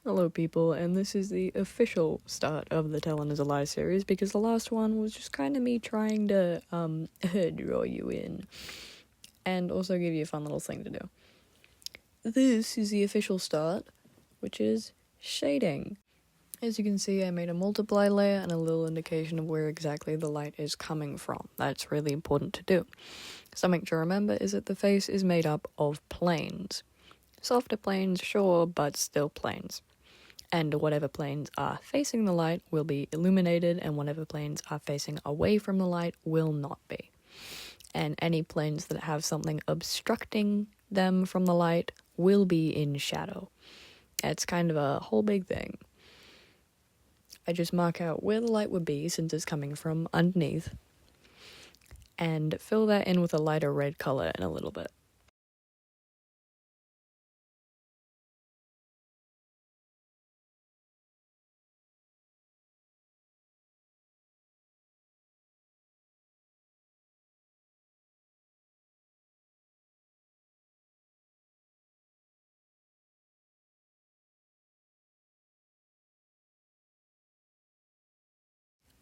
Hello people, and this is the official start of the Telling is a Lie series because the last one was just kind of me trying to draw you in and also give you a fun little thing to do. This is the official start, which is shading. As you can see, I made a multiply layer and a little indication of where exactly the light is coming from. That's really important to do. Something to remember is that the face is made up of planes. Softer planes, sure, but still planes. And whatever planes are facing the light will be illuminated, and whatever planes are facing away from the light will not be. And any planes that have something obstructing them from the light will be in shadow. It's kind of a whole big thing. I just mark out where the light would be since it's coming from underneath, and fill that in with a lighter red color in a little bit.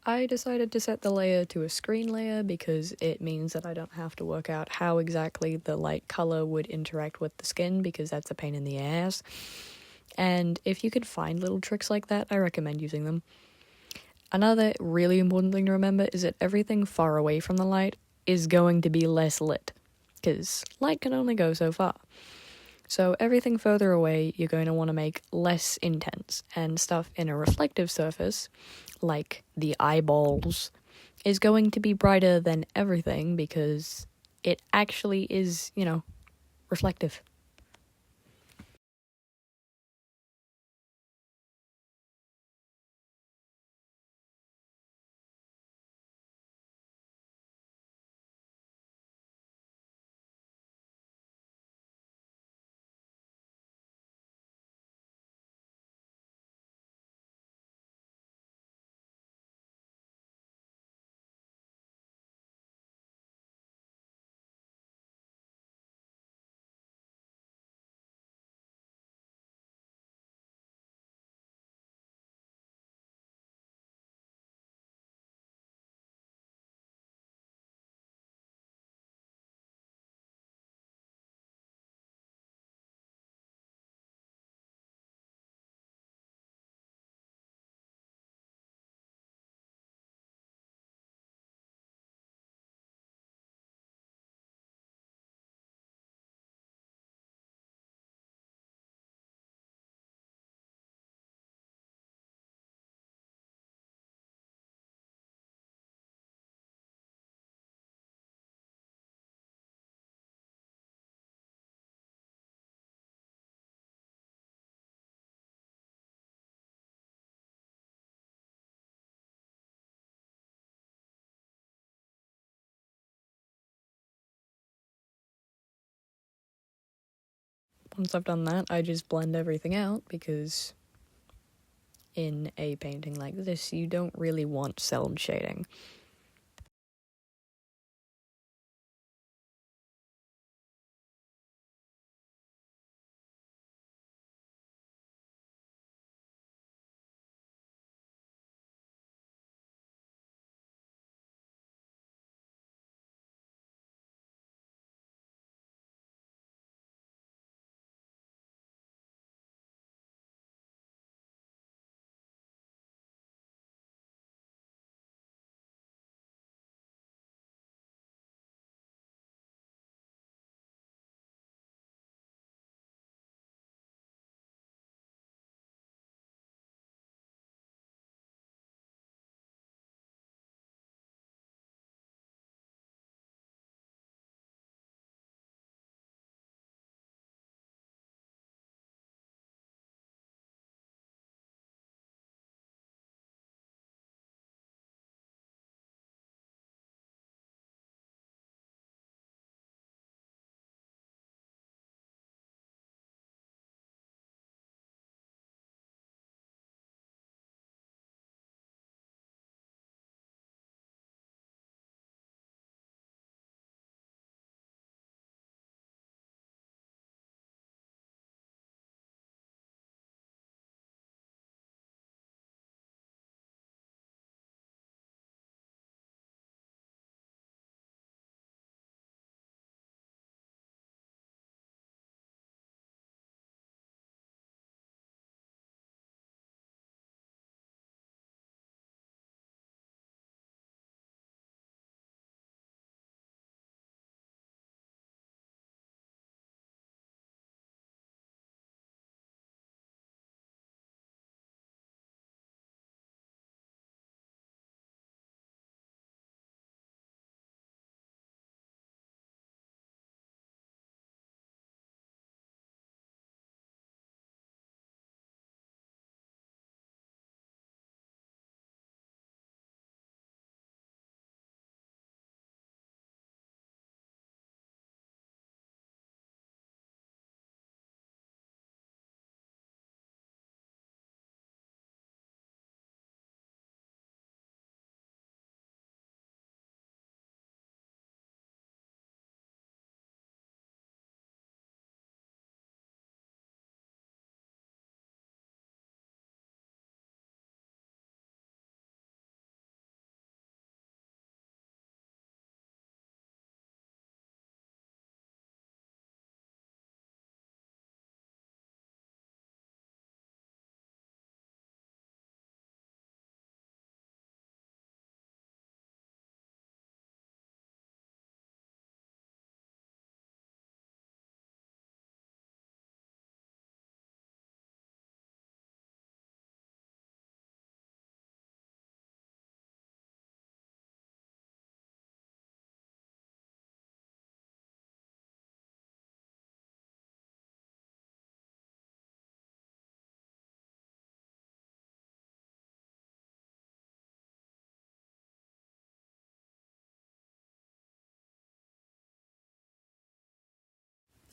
I decided to set the layer to a screen layer because it means that I don't have to work out how exactly the light color would interact with the skin, because that's a pain in the ass. And if you could find little tricks like that, I recommend using them. Another really important thing to remember is that everything far away from the light is going to be less lit, because light can only go so far. So everything further away you're going to want to make less intense, and stuff in a reflective surface, like the eyeballs, is going to be brighter than everything because it actually is, reflective. Once I've done that, I just blend everything out, because in a painting like this, you don't really want celled shading.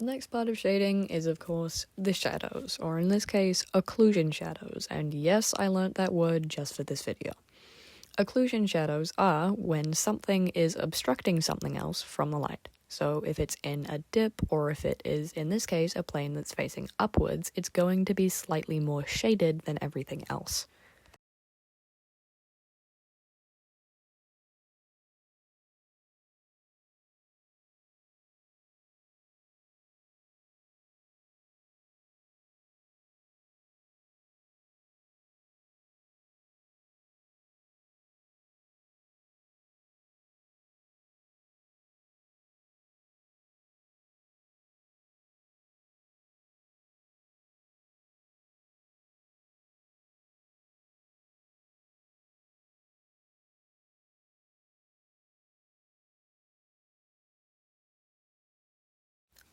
The next part of shading is, of course, the shadows, or in this case, occlusion shadows, and yes, I learnt that word just for this video. Occlusion shadows are when something is obstructing something else from the light. So if it's in a dip, or if it is, in this case, a plane that's facing upwards, it's going to be slightly more shaded than everything else.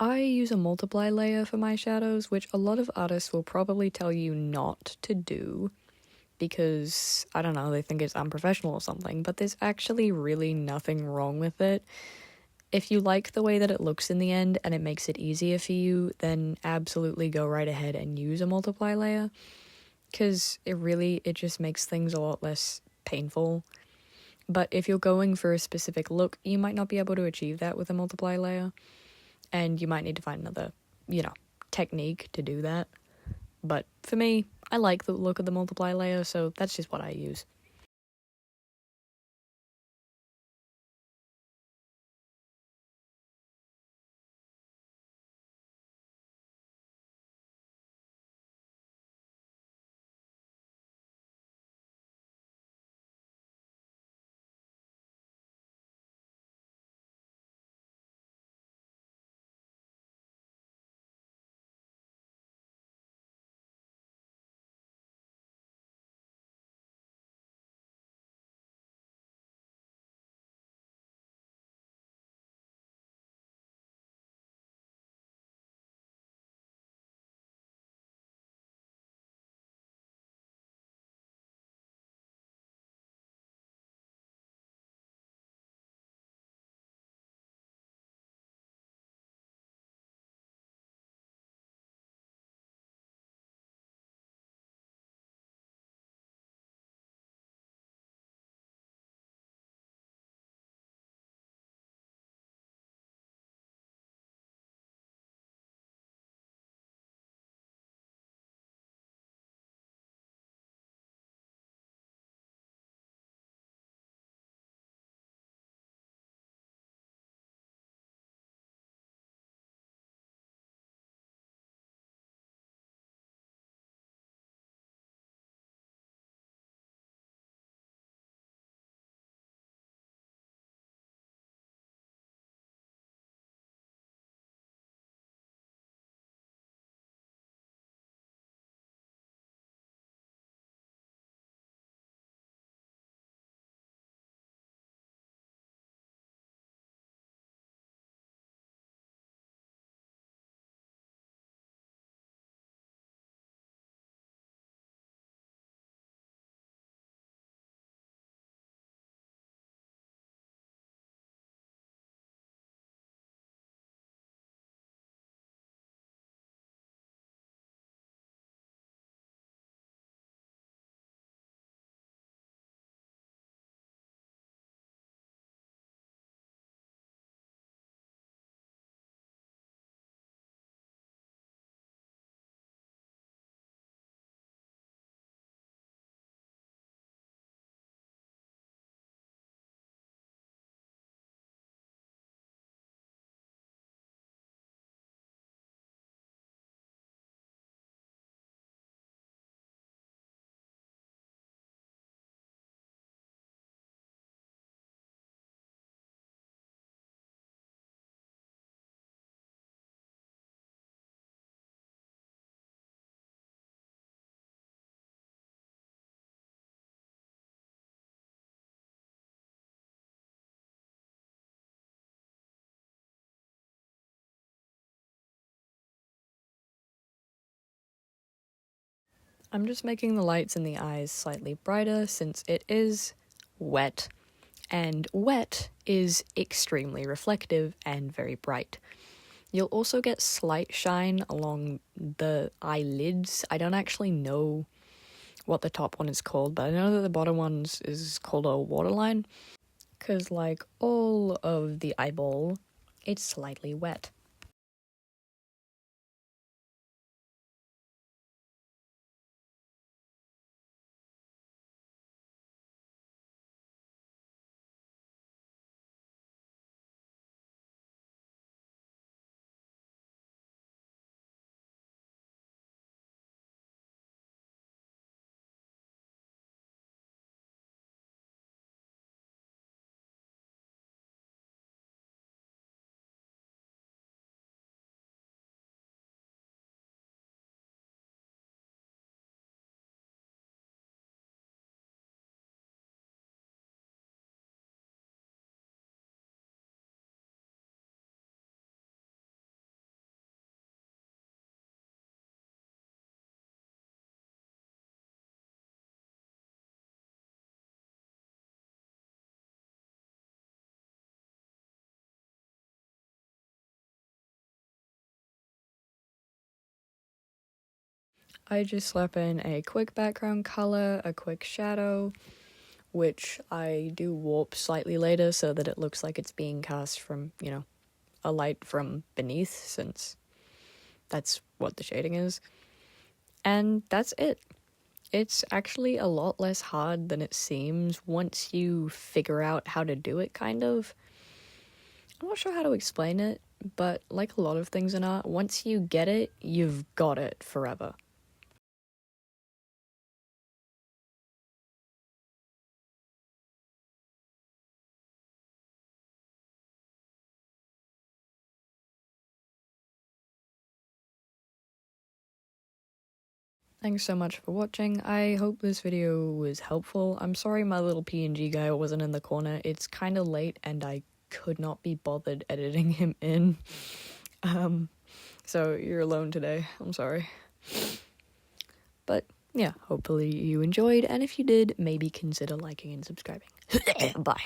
I use a multiply layer for my shadows, which a lot of artists will probably tell you not to do because, I don't know, they think it's unprofessional or something, but there's actually really nothing wrong with it. If you like the way that it looks in the end and it makes it easier for you, then absolutely go right ahead and use a multiply layer, because it just makes things a lot less painful. But if you're going for a specific look, you might not be able to achieve that with a multiply layer, and you might need to find another, technique to do that. But for me, I like the look of the multiply layer, so that's just what I use. I'm just making the lights in the eyes slightly brighter since it is wet, and wet is extremely reflective and very bright. You'll also get slight shine along the eyelids. I don't actually know what the top one is called, but I know that the bottom one is called a waterline, because like all of the eyeball, it's slightly wet. I just slap in a quick background color, a quick shadow, which I do warp slightly later so that it looks like it's being cast from, a light from beneath, since that's what the shading is. And that's it. It's actually a lot less hard than it seems once you figure out how to do it, kind of. I'm not sure how to explain it, but like a lot of things in art, once you get it, you've got it forever. Thanks so much for watching. I hope this video was helpful. I'm sorry my little PNG guy wasn't in the corner. It's kind of late and I could not be bothered editing him in. So you're alone today. I'm sorry. But yeah, hopefully you enjoyed, and if you did, maybe consider liking and subscribing. Bye.